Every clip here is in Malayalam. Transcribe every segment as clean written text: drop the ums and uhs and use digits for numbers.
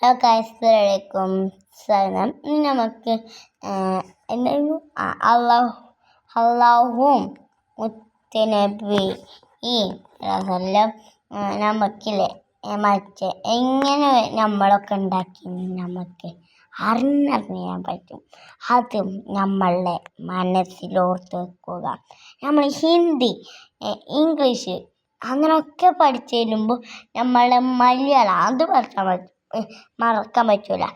ഹലോ ഗൈസ്, സലാം. ഇനി നമുക്ക് എന്തായിരുന്നു അള്ളാഹുവും മുത്തനബി ഈ നമുക്കില്ലേ മറ്റേ എങ്ങനെ നമ്മളൊക്കെ ഉണ്ടാക്കി നമുക്ക് അറിഞ്ഞറിയാൻ പറ്റും. അതും നമ്മളുടെ മനസ്സിലോർത്ത് വെക്കുക. നമ്മൾ ഹിന്ദി, ഇംഗ്ലീഷ് അങ്ങനെയൊക്കെ പഠിച്ചു തരുമ്പോൾ നമ്മളെ മലയാളം അത് മറക്കാൻ പറ്റില്ല.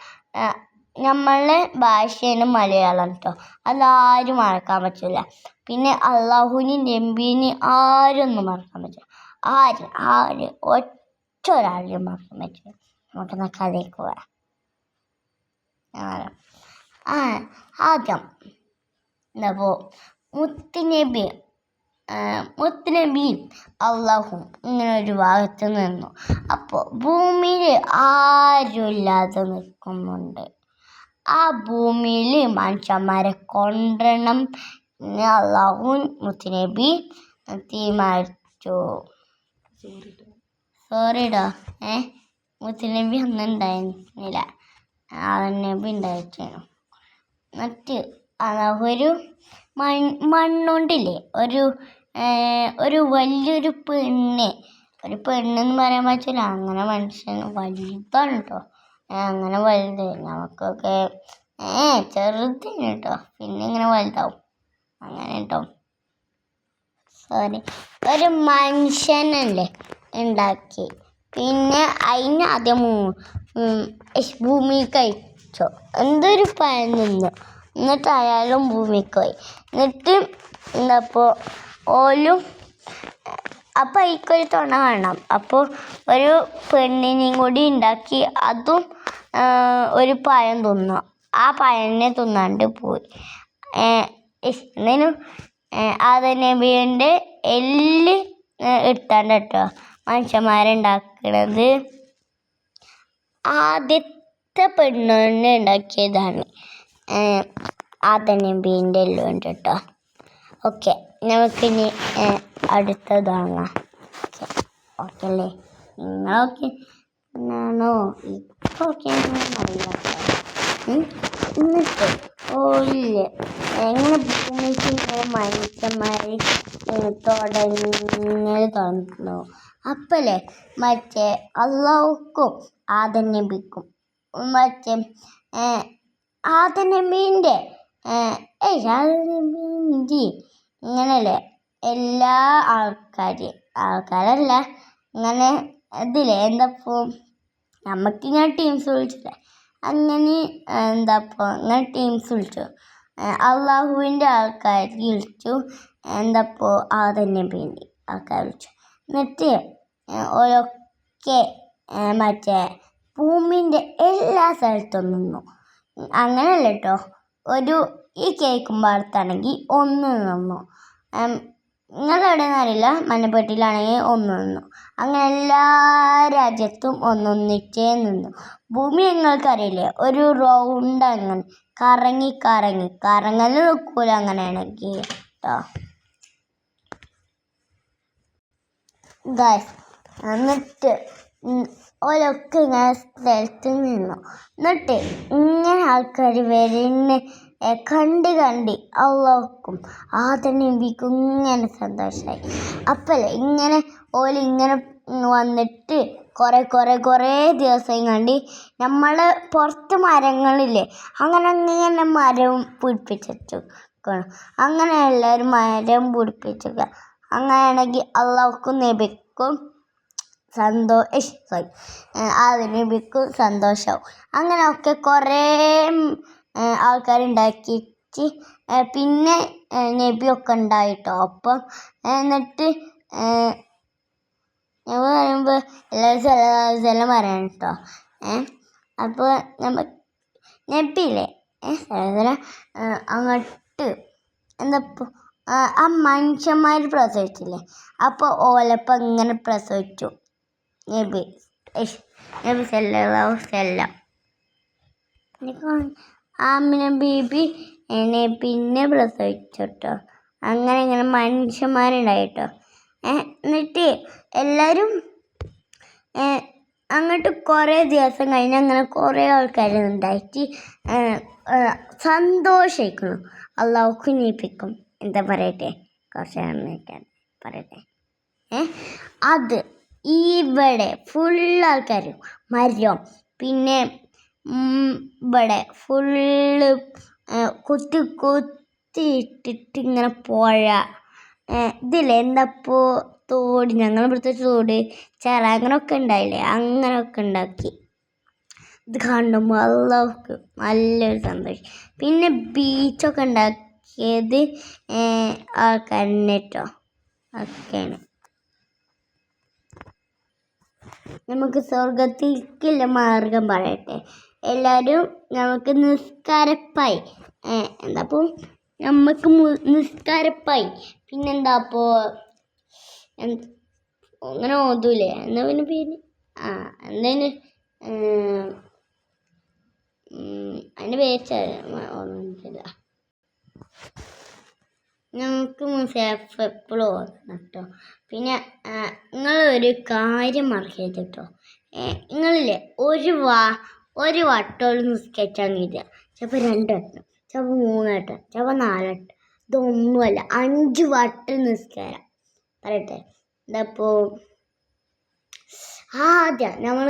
നമ്മളെ ഭാഷയാണ് മലയാളം കേട്ടോ, അതാരും മറക്കാൻ പറ്റില്ല. പിന്നെ അള്ളാഹുവിനെയും നബീനെയും ആരൊന്നും മറക്കാൻ പറ്റില്ല. ആര് ഒറ്റ ഒരാളെയും മറക്കാൻ പറ്റില്ല. നമുക്കെന്നാ കഥയ്ക്ക് പോകാം. ആദ്യം എന്താപ്പോൾ മുത്തുനബിയും അള്ളാഹും ഇങ്ങനെ ഒരു ഭാഗത്ത് നിന്നു. അപ്പോൾ ഭൂമിയിൽ ആരുമില്ലാതെ നിൽക്കുന്നുണ്ട്. ആ ഭൂമിയിൽ മനുഷ്യന്മാരെ കൊണ്ടുവരണം എന്ന് അള്ളാഹും മുത്തുനബി തീരുമാനിച്ചു. സോറിടാ, മുത്തുനബി ഒന്നും ഉണ്ടായിരുന്നില്ല, നബി ഉണ്ടായിരുന്നു. എന്നിട്ട് ഒരു മണ്ണുകൊണ്ടില്ലേ ഒരു വലിയൊരു പെണ്ണെന്ന് പറയാൻ പറ്റില്ല. അങ്ങനെ മനുഷ്യൻ വലുതാണ് കേട്ടോ, അങ്ങനെ വലുത് നമുക്കൊക്കെ ചെറുതാണ് കേട്ടോ, പിന്നെ ഇങ്ങനെ വലുതാവും അങ്ങനെ കേട്ടോ. ഒരു മനുഷ്യനല്ലേ ഉണ്ടാക്കി. പിന്നെ അതിന് ആദ്യം ഭൂമി കഴിച്ചോ എന്തൊരു പഴം നിന്നു. എന്നിട്ട് അയാളും ഭൂമിക്ക് പോയി. എന്നിട്ട് എന്താപ്പോൾ അപ്പോൾ അതിക്കൊരു തുണ വേണം. അപ്പോൾ ഒരു പെണ്ണിനെയും കൂടി ഉണ്ടാക്കി. അതും ഒരു പഴം തിന്നു. ആ പഴനെ തിന്നാണ്ട് പോയി. എന്നതിനും ആദം നബിയുടെ എല്ല് എടുത്താണ്ട് കേട്ടോ മനുഷ്യന്മാരുണ്ടാക്കണത്. ആദ്യത്തെ പെണ്ണിനെ ഉണ്ടാക്കിയതാണ് ആദം നബീൻ്റെ എല്ലുകൊണ്ട് കേട്ടോ. ഓക്കെ, നമുക്കിനി അടുത്തത് വാങ്ങാം. ഓക്കെ അല്ലേ? നിങ്ങളൊക്കെ എന്നാണോ ഇപ്പോൾ ഓക്കെ അറിയില്ല. എന്നിട്ട് ഇല്ല എങ്ങനെ ഭൂമിക്ക് ഇങ്ങനെ മനുഷ്യന്മാർ തുടങ്ങുന്നു. അപ്പല്ലേ മറ്റേ അള്ളാഹുക്കും ആദം നബിക്കും ആദം നബീൻ്റെ ഇങ്ങനല്ലേ എല്ലാ ആൾക്കാരല്ല ഇങ്ങനെ ഇതില്ലേ എന്താപ്പോൾ നമുക്കിങ്ങനെ ടീംസ് വിളിച്ചില്ലേ, അങ്ങനെ ഇങ്ങനെ ടീംസ് വിളിച്ചു. അള്ളാഹുവിൻ്റെ ആൾക്കാർ വിളിച്ചു, ആദം നബീൻ്റെ ആൾക്കാർ വിളിച്ചു. എന്നിട്ട് ഓരൊക്കെ മറ്റേ ഭൂമിൻ്റെ എല്ലാ സ്ഥലത്തും നിന്നു. അങ്ങനെയല്ല കേട്ടോ, ഈ കേൾക്കുമ്പോൾ അടുത്താണെങ്കിൽ ഒന്ന് നിന്നു. നിങ്ങളെവിടെയെന്ന് അറിയില്ല, മഞ്ഞപ്പെട്ടിയിലാണെങ്കിൽ ഒന്ന് നിന്നു. അങ്ങനെ എല്ലാ രാജ്യത്തും ഒന്നൊന്നിച്ചേ നിന്നു. ഭൂമി നിങ്ങൾക്കറിയില്ലേ, ഒരു റൗണ്ട് അങ്ങനെ കറങ്ങൽ നിൽക്കൂല അങ്ങനെയാണെങ്കിൽ കേട്ടോ ഗൈസ്. എന്നിട്ട് ഓരൊക്കെ ഇങ്ങനെ സ്ഥലത്ത് നിന്നു. എന്നിട്ട് ഇങ്ങനെ ആൾക്കാർ വരുന്ന കണ്ട് അള്ളാഹുക്കും ആദം നബിക്കും ഇങ്ങനെ സന്തോഷമായി. അപ്പല്ലേ ഇങ്ങനെ ഇങ്ങനെ വന്നിട്ട് കുറേ ദിവസം കണ്ട് നമ്മളെ പുറത്ത് മരങ്ങളില്ലേ, അങ്ങനെ മരം പിടിപ്പിച്ചിരിക്കണം. അങ്ങനെ എല്ലാവരും മരം പിടിപ്പിച്ചിരിക്കുക. അങ്ങനെയാണെങ്കിൽ അള്ളാഹുക്കും നബിക്കും ആദം നബിക്കും സന്തോഷമാവും. അങ്ങനെയൊക്കെ കുറേ ആൾക്കാരുണ്ടാക്കിയിട്ട് പിന്നെ നബിയൊക്കെ ഉണ്ടായിട്ടോ അപ്പം. എന്നിട്ട് ഞാൻ പറയുമ്പോൾ എല്ലാവരും പറയണം കേട്ടോ. അപ്പോൾ നബിയില്ലേ അങ്ങോട്ട് എന്താപ്പോൾ ആ മനുഷ്യന്മാർ പ്രസവിച്ചില്ലേ, അപ്പോൾ ഓലപ്പം ഇങ്ങനെ പ്രസവിച്ചു നബി സല്ലല്ലാഹു അലൈഹി വസല്ലം. ആമിന ബീബി പിന്നെ പ്രസവിച്ചു കേട്ടോ. അങ്ങനെ മനുഷ്യന്മാരുണ്ടായിട്ടോ. എന്നിട്ട് എല്ലാവരും അങ്ങോട്ട് കുറേ ദിവസം കഴിഞ്ഞ് അങ്ങനെ കുറേ ആൾക്കാരുണ്ടായിട്ട് സന്തോഷിക്കണം. അള്ളാഹു കുഞ്ഞിപ്പിക്കും. എന്താ പറയട്ടെ, കുറച്ച് നേരം പറയട്ടെ. അത് ഇവിടെ ഫുൾ ആൾക്കാരും മരം, പിന്നെ ഇവിടെ ഫുള്ള് കുത്തി കുത്തി ഇട്ടിട്ട് ഇങ്ങനെ പുഴ, ഇതില്ലേ എന്താപ്പോ തോട്, ഞങ്ങളിവിടുത്തെ തോട് ചില അങ്ങനെയൊക്കെ ഉണ്ടായില്ലേ, അങ്ങനെയൊക്കെ ഉണ്ടാക്കി. ഇത് കാണുമ്പോൾ അള്ളാഹുക്ക് നല്ലൊരു സന്തോഷം. പിന്നെ ബീച്ചൊക്കെ ഉണ്ടാക്കിയത് ആൾക്കാരെന്നെ കേട്ടോ. ഒക്കെയാണ്. നമുക്ക് സ്വർഗത്തിലേക്കുള്ള മാർഗം പറയട്ടെ. എല്ലാവരും നമുക്ക് നിസ്കാരപ്പായി എന്താപ്പോൾ നമുക്ക് നിസ്കാരപ്പായി, പിന്നെന്താപ്പോൾ അങ്ങനെ ഓതൂലേ, എന്താ പിന്നെ പേര്, എന്തതിന് അതിൻ്റെ പേര് ഓർമ്മിച്ചില്ല. ഞങ്ങൾക്ക് മുസാഫ് എപ്പോഴും ഓർക്കണം കേട്ടോ. പിന്നെ നിങ്ങളൊരു കാര്യം മറക്കരുത് കേട്ടോ. നിങ്ങളില്ലേ ഒരു വട്ടം നിസ്കരിച്ചാൽ മതി. ചിലപ്പോൾ 2 വട്ടം, ചിലപ്പോൾ 3 വട്ടം, ചിലപ്പോൾ 4 വട്ടം. ഇതൊന്നുമല്ല, 5 വട്ടം നിസ്കാരം പറയട്ടെ. ഇതപ്പോൾ ആദ്യം നമ്മൾ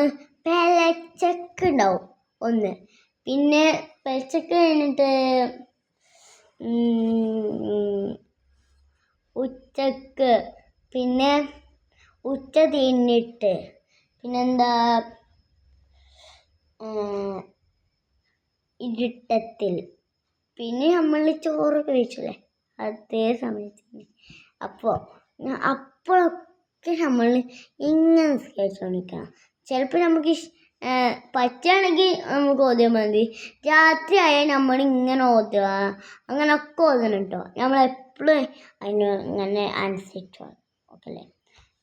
പെലച്ചക്ക് ഉണ്ടാവും ഒന്ന്, പിന്നെ പെലച്ചക്ക് കഴിഞ്ഞിട്ട് ഉച്ചക്ക്, പിന്നെ ഉച്ച തിന്നിട്ട്, പിന്നെന്താ ഇരുട്ടത്തിൽ, പിന്നെ നമ്മൾ ചോറ് കഴിച്ചില്ലേ അതേ സമയത്ത്. അപ്പോഴൊക്കെ നമ്മൾ ഇങ്ങനെ നിസ്കരിച്ചുകൊണ്ടിരിക്കണം. ചിലപ്പോൾ നമുക്ക് പറ്റുകയാണെങ്കിൽ നമുക്ക് ഓതിയാൽ മതി. രാത്രി ആയാൽ നമ്മൾ ഇങ്ങനെ ഓതുക, അങ്ങനെയൊക്കെ ഓതണം കേട്ടോ. നമ്മളെപ്പോഴും അതിന് ഇങ്ങനെ അനുസരിച്ചോ. ഓക്കെ അല്ലേ?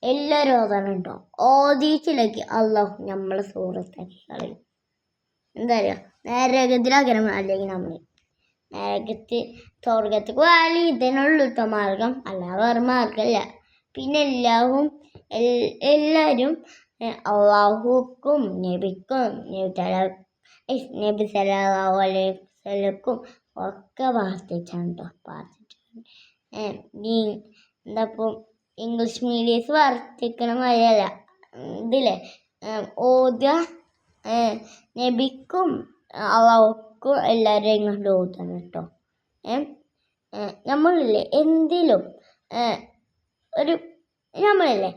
എല്ലാവരും ഓതണം കേട്ടോ. ഓതിയിട്ടില്ലെങ്കിൽ അള്ളാഹു നമ്മളെ സൂറത്താക്കി കളയും. എന്താ പറയുക, നരകത്തിലാകണം. അല്ലെങ്കിൽ നമ്മൾ സ്വർഗത്തേക്ക് പോയാലും ഇതിനുള്ളൂത്ത മാർഗം, അല്ലാതെ വേറെ മാർഗമല്ല. പിന്നെ എല്ലാവരും അള്ളാഹുക്കും നബിക്കും നബി സല്ലല്ലാഹു അലൈഹി വസല്ലക്കും ഒക്കെ പ്രാർത്ഥിച്ചാണ് കേട്ടോ. എന്താപ്പോൾ ഇംഗ്ലീഷ് മീഡിയംസ് പ്രാർത്ഥിക്കണ മാതിരിയല്ല. ഇതില്ലേ ഓതുക, നബിക്കും അള്ളാഹുക്കും എല്ലാവരും ഇങ്ങോട്ട് ഓതണം കേട്ടോ. നമ്മളില്ലേ എന്തെങ്കിലും നമ്മളില്ലേ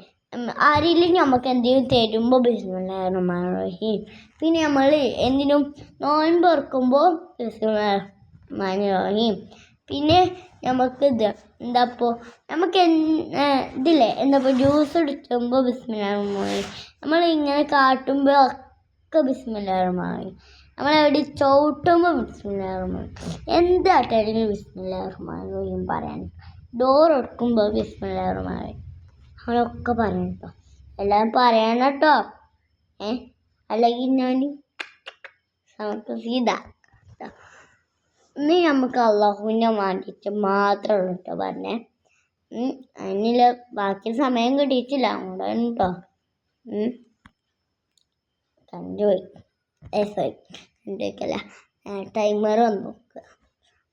ആരെങ്കിലും നമുക്ക് എന്തെങ്കിലും തരുമ്പോൾ ബിസ്മില്ലാഹിർ റഹ്മാനിർ റഹീം, പിന്നെ നമ്മൾ എന്തിനും നോയമ്പ് തുറക്കുമ്പോൾ ബിസ്മില്ലാഹിർ റഹ്മാനിർ റഹീം, പിന്നെ നമുക്ക് എന്താപ്പോൾ നമുക്ക് ഇതില്ലേ എന്താപ്പോൾ ജ്യൂസ് എടുക്കുമ്പോൾ ബിസ്മില്ലാഹിർ റഹ്മാനിർ റഹീം, നമ്മൾ ഇങ്ങനെ കാട്ടുമ്പോൾ ഒക്കെ ബിസ്മില്ലാഹിർ റഹ്മാനിർ റഹീം, നമ്മളെവിടെ ചവിട്ടുമ്പോൾ ബിസ്മില്ലാഹിർ റഹ്മാനിർ റഹീം, എന്തായിട്ടാണെങ്കിലും ബിസ്മില്ലാഹിർ റഹ്മാനിർ റഹീം പറയാൻ. ഡോർ എടുക്കുമ്പോൾ ബിസ്മില്ലാഹിർ റഹ്മാനിർ റഹീം, അങ്ങനെയൊക്കെ പറയണം കേട്ടോ. എല്ലാവരും പറയണം കേട്ടോ. അല്ലെങ്കിൽ ഞാൻ സീത ഇനി നമുക്ക് അള്ളാഹുവിനെ വേണ്ടിയിട്ട് മാത്രമേ ഉള്ളൂ കേട്ടോ പറഞ്ഞേ. അതിനുള്ള ബാക്കി സമയം കിട്ടിയിട്ടില്ല, അങ്ങോട്ടാണ് കേട്ടോ. കണ്ടുപോയി കണ്ടുവയ്ക്കല്ല, ടൈമർ വന്ന് നോക്കുക.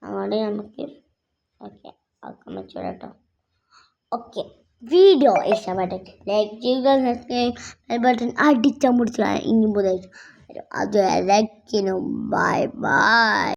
അങ്ങോട്ട് നമുക്ക് ആക്കാൻ പറ്റൂല കേട്ടോ. ഓക്കെ, വീഡിയോ ഇഷ്ടപ്പെട്ടെങ്കിൽ ലൈക്ക് ചെയ്യുക, സബ്സ്ക്രൈബ് ബട്ടൺ അടിച്ചാൽ മുടിച്ചാൽ ഇനി ബുധനാഴ്ച അതുവരെ ബൈ ബൈ.